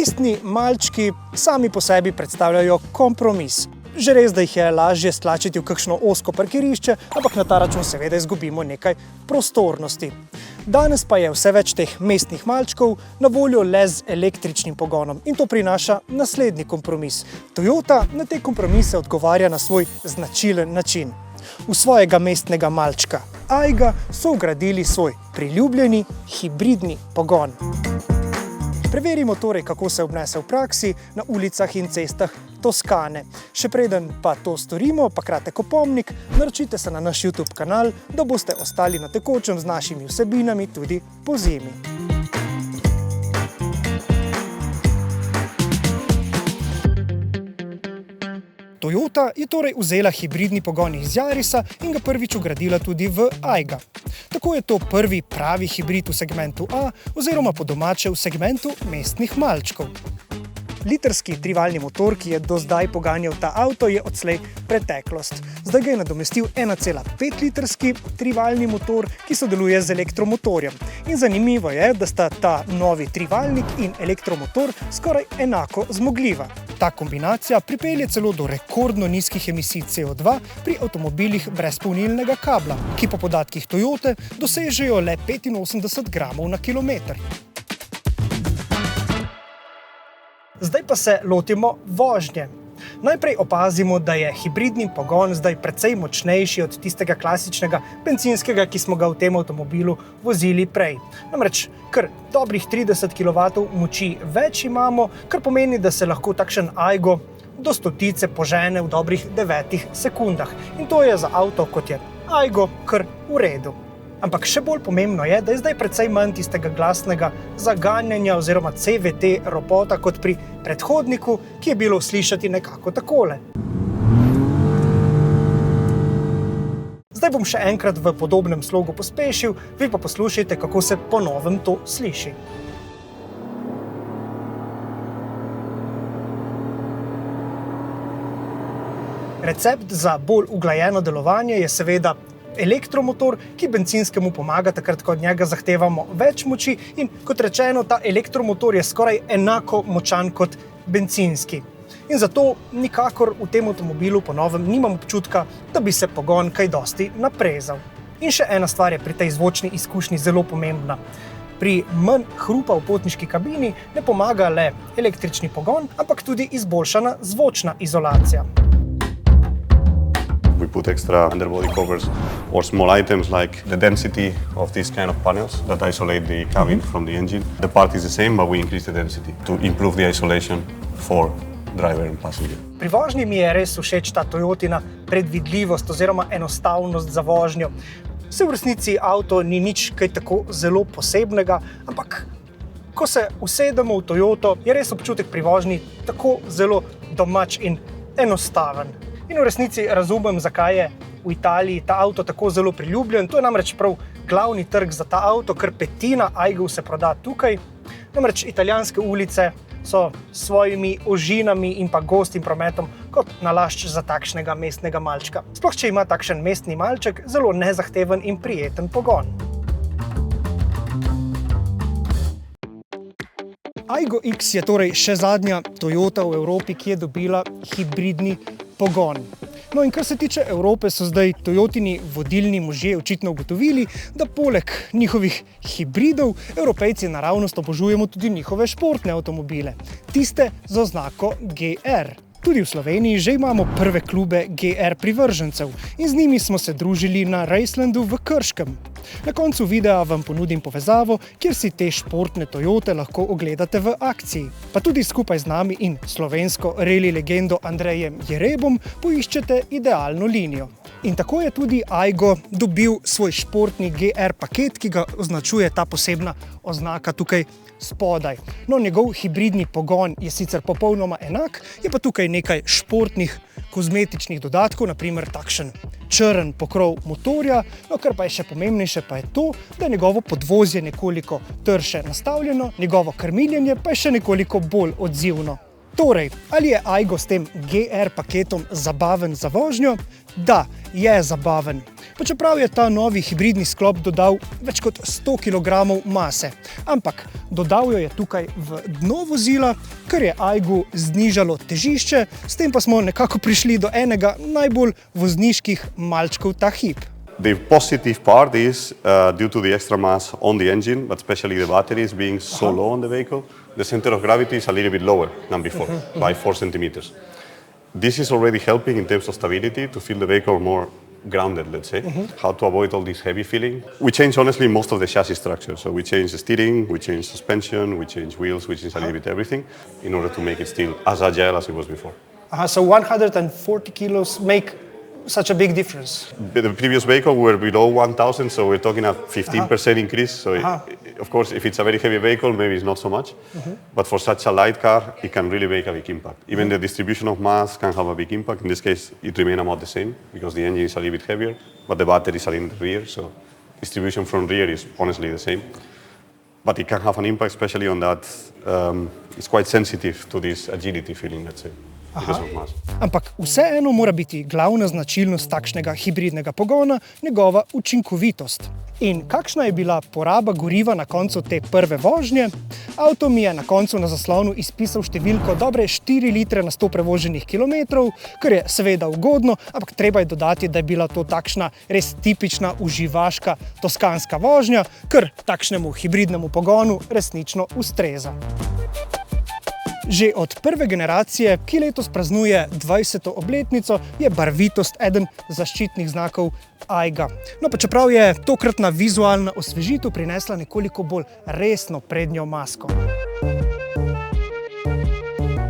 Mestni malčki sami po sebi predstavljajo kompromis. Že res, da jih je lažje stlačiti v kakšno ozko parkirišče, ampak na ta račun seveda izgubimo nekaj prostornosti. Danes pa je vse več teh mestnih malčkov na voljo le z električnim pogonom in to prinaša naslednji kompromis. Toyota na te kompromise odgovarja na svoj značilen način. V svojega mestnega malčka Ayga so vgradili svoj priljubljeni hibridni pogon. Preverimo torej, kako se obnese v praksi na ulicah in cestah Toskane. Še preden pa to storimo, pa kratek opomnik, naročite se na naš YouTube kanal, da boste ostali na tekočem z našimi vsebinami tudi pozimi. Toyota je torej vzela hibridni pogon iz Yarisa in ga prvič vgradila tudi v Ayga. Tako je to prvi pravi hibrid v segmentu A oziroma po domače v segmentu mestnih malčkov. Litrski trivaljni motor, ki je do zdaj poganjal ta avto, je odslej preteklost. Zdaj ga je nadomestil 1,5 litrski trivaljni motor, ki sodeluje z elektromotorjem. In zanimivo je, da sta ta novi trivaljnik in elektromotor skoraj enako zmogljiva. Ta kombinacija pripelje celo do rekordno nizkih emisij CO2 pri avtomobilih brez polnilnega kabla, ki po podatkih Toyote dosežejo le 85 gramov na kilometer. Zdaj pa se lotimo vožnje. Najprej opazimo, da je hibridni pogon zdaj precej močnejši od tistega klasičnega bencinskega, ki smo ga v tem avtomobilu vozili prej. Namreč kar dobrih 30 kW moči več imamo, kar pomeni, da se lahko takšen Aygo do stotice požene v dobrih 9 sekundah. In to je za avto, kot je Aygo, kar v redu. Ampak še bolj pomembno je, da je zdaj precej manj tistega glasnega zaganjanja oziroma CVT ropota kot pri predhodniku, ki je bilo slišati nekako takole. Zdaj bom še enkrat v podobnem slogu pospešil, vi pa poslušajte, kako se po novem to sliši. Recept za bolj uglajeno delovanje je seveda elektromotor, ki bencinskemu pomaga takrat, ko od njega zahtevamo več moči in kot rečeno, ta elektromotor je skoraj enako močan kot bencinski. In zato nikakor v tem avtomobilu po novem nimam občutka, da bi se pogon kaj dosti naprezal. In še ena stvar je pri tej zvočni izkušnji zelo pomembna. Pri manj hrupa v potniški kabini ne pomaga le električni pogon, ampak tudi izboljšana zvočna izolacija. We put extra underbody covers or small items like the density of these kind of panels that isolate the cabin from the engine. The part is the same, but we increase the density to improve the isolation for driver and passenger. Pri vožnji mi je res všeč ta Toyotina predvidljivost oziroma enostavnost za vožnjo. Vse v resnici avto ni nič kaj tako zelo posebnega, ampak ko se usedemo v Toyoto, je res občutek pri vožnji tako zelo domač in enostaven. In v resnici razumem, zakaj je v Italiji ta avto tako zelo priljubljen. To je namreč prav glavni trg za ta avto, ker petina Aygov se proda tukaj. Namreč italijanske ulice so s svojimi ožinami in pa gostim prometom kot nalašč za takšnega mestnega malčka. Sploh, če ima takšen mestni malček zelo nezahteven in prijeten pogon. Aygo X je torej še zadnja Toyota v Evropi, ki je dobila hibridni pogon. No in kar se tiče Evrope, so zdaj Toyotini vodilni možje očitno ugotovili, da poleg njihovih hibridov Evropejci naravnost obožujemo tudi njihove športne avtomobile, tiste z oznako GR. Tudi v Sloveniji že imamo prve klube GR privržencev in z njimi smo se družili na Racelandu v Krškem. Na koncu videa vam ponudim povezavo, kjer si te športne Toyote lahko ogledate v akciji. Pa tudi skupaj z nami in slovensko rally legendo Andrejem Jerebom poiščete idealno linijo. In tako je tudi Aygo dobil svoj športni GR paket, ki ga označuje ta posebna oznaka tukaj spodaj. No, njegov hibridni pogon je sicer popolnoma enak, je pa tukaj nekaj športnih kozmetičnih dodatkov, naprimer takšen črn pokrov motorja, no kar pa je še pomembnejše pa je to, da je njegovo podvozje nekoliko trše nastavljeno, njegovo krmiljenje pa je še nekoliko bolj odzivno. Torej, ali je Aygo s tem GR paketom zabaven za vožnjo? Da, je zabaven. pa čeprav je ta novi hibridni sklop dodal več kot 100 kg mase. Ampak dodal jo je tukaj v dno vozila, kar je Aigu znižalo težišče, s tem pa smo nekako prišli do enega najbolj vozniških malčkov ta hip. The positive part is due to the extra mass on the engine, but especially the batteries being so low on the vehicle, the center of gravity is a little bit lower than before, by 4 centimeters. This is already helping in terms of stability to feel the vehicle more grounded, let's say, how to avoid all this heavy feeling. We changed, honestly, most of the chassis structure. So we changed the steering, we changed suspension, we changed wheels, we changed a little bit everything in order to make it still as agile as it was before. So 140 kilos make such a big difference. The previous vehicle we were below 1,000, so we're talking a 15% increase. So of course, if it's a very heavy vehicle, maybe it's not so much. But for such a light car, it can really make a big impact. Even the distribution of mass can have a big impact. In this case, it remained about the same because the engine is a little bit heavier, but the batteries are in the rear, so distribution from rear is honestly the same. But it can have an impact, especially on that. It's quite sensitive to this agility feeling, let's say. Ampak vseeno mora biti glavna značilnost takšnega hibridnega pogona njegova učinkovitost. In kakšna je bila poraba goriva na koncu te prve vožnje? Avto mi je na koncu na zaslonu izpisal številko dobre 4 litre na 100 prevoženih kilometrov, kar je seveda ugodno, ampak treba je dodati, da je bila to takšna res tipična uživaška toskanska vožnja, kar takšnemu hibridnemu pogonu resnično ustreza. Že od prve generacije, ki letos praznuje 20. obletnico, je barvitost eden zaščitnih znakov Aiga. No, pa čeprav je tokratna vizualna osvežitev prinesla nekoliko bolj resno prednjo masko.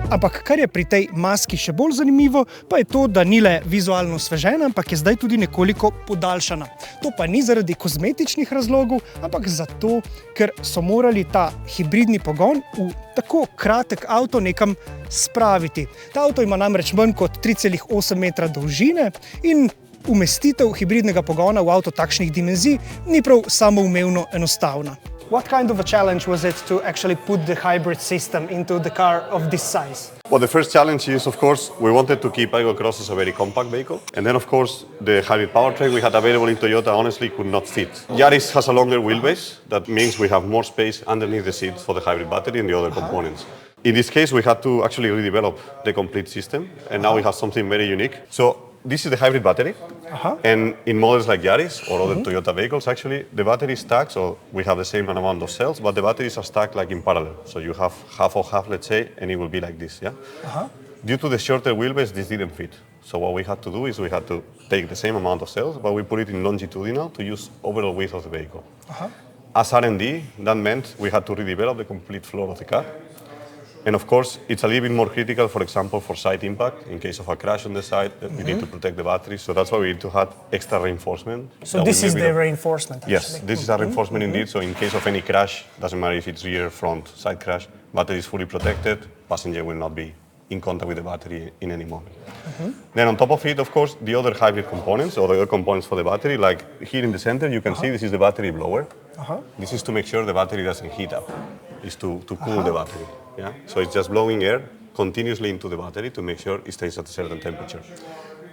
Ampak kar je pri tej maski še bolj zanimivo, pa je to, da ni le vizualno osvežena, ampak je zdaj tudi nekoliko podaljšana. To pa ni zaradi kozmetičnih razlogov, ampak zato, ker so morali ta hibridni pogon v tako kratek avto nekam spraviti. Ta avto ima namreč manj kot 3,8 metra dolžine in umestitev hibridnega pogona v avto takšnih dimenzij ni prav samoumevno enostavna. What kind of a challenge was it to actually put the hybrid system into the car of this size? Well, the first challenge is, of course, we wanted to keep Aigo Cross as a very compact vehicle. And then, of course, the hybrid powertrain we had available in Toyota honestly could not fit. Yaris has a longer wheelbase. That means we have more space underneath the seats for the hybrid battery and the other components. In this case, we had to actually redevelop the complete system. And now we have something very unique. So this is the hybrid battery. And in models like Yaris or other Toyota vehicles, actually, the battery is stacked, so we have the same amount of cells, but the batteries are stacked like in parallel. So you have half of half, let's say, and it will be like this, yeah? Due to the shorter wheelbase, this didn't fit. So what we had to do is we had to take the same amount of cells, but we put it in longitudinal to use overall width of the vehicle. As R&D, that meant we had to redevelop the complete floor of the car. And of course, it's a little bit more critical, for example, for side impact. In case of a crash on the side, we need to protect the battery. So that's why we need to have extra reinforcement. So this is the reinforcement, actually? Yes, this is a reinforcement indeed. So in case of any crash, doesn't matter if it's rear, front, side crash, battery is fully protected. Passenger will not be in contact with the battery in any moment. Then on top of it, of course, the other hybrid components, or the other components for the battery, like here in the center, you can see this is the battery blower. This is to make sure the battery doesn't heat up. It's to cool the battery. Yeah? So it's just blowing air continuously into the battery to make sure it stays at a certain temperature.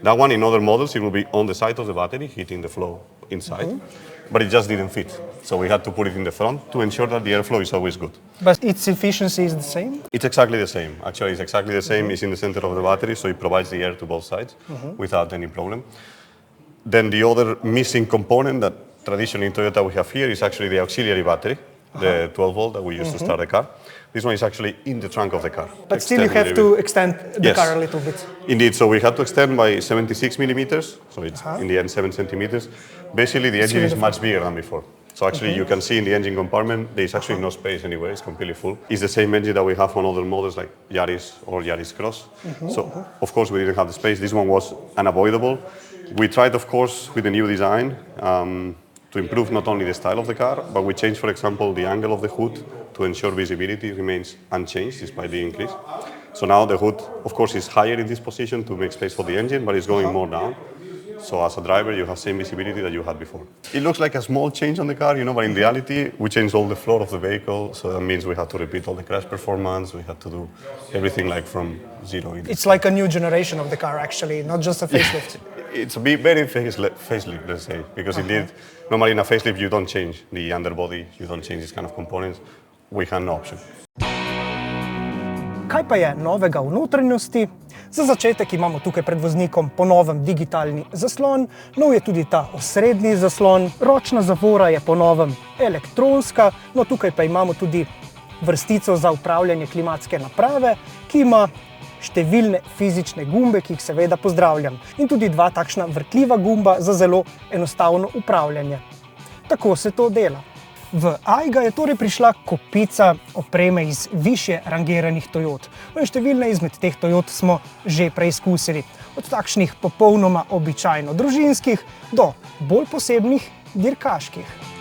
That one, in other models, it will be on the side of the battery, heating the flow inside, but it just didn't fit. So we had to put it in the front to ensure that the airflow is always good. But its efficiency is the same? It's exactly the same. Actually, it's exactly the same. It's in the center of the battery, so it provides the air to both sides without any problem. Then the other missing component that traditionally in Toyota we have here is actually the auxiliary battery, the 12 volt that we use to start the car. This one is actually in the trunk of the car. But still you have to extend the car a little bit. Indeed, so we had to extend by 76 millimeters, so it's in the end 7 centimeters. Basically the engine is much bigger than before. So actually you can see in the engine compartment, there's actually no space anywhere, it's completely full. It's the same engine that we have on other models like Yaris or Yaris Cross. So of course we didn't have the space, this one was unavoidable. We tried, of course, with the new design to improve not only the style of the car, but we changed, for example, the angle of the hood to ensure visibility remains unchanged despite the increase. So now the hood, of course, is higher in this position to make space for the engine, but it's going more down. So as a driver, you have same visibility that you had before. It looks like a small change on the car, you know, but in reality, we changed all the floor of the vehicle. So that means we had to repeat all the crash performance. We had to do everything like from zero. It's like a new generation of the car, actually, not just a facelift. It's a bit very facelift, let's say, because indeed, normally in a facelift you don't change the underbody, you don't change these kind of components. We have no option. Kaj pa je novega v notranjosti? Za začetek imamo tukaj pred voznikom po novem digitalni zaslon, nov je tudi ta osrednji zaslon, ročna zavora je po novem elektronska, no tukaj pa imamo tudi vrstico za upravljanje klimatske naprave, ki ima številne fizične gumbe, ki jih seveda pozdravljam, in tudi dva takšna vrtljiva gumba za zelo enostavno upravljanje. Tako se to dela. V Aiga je torej prišla kopica opreme iz višje rangiranih Toyot. No in številne izmed teh Toyot smo že preizkusili. Od takšnih popolnoma običajno družinskih do bolj posebnih dirkaških.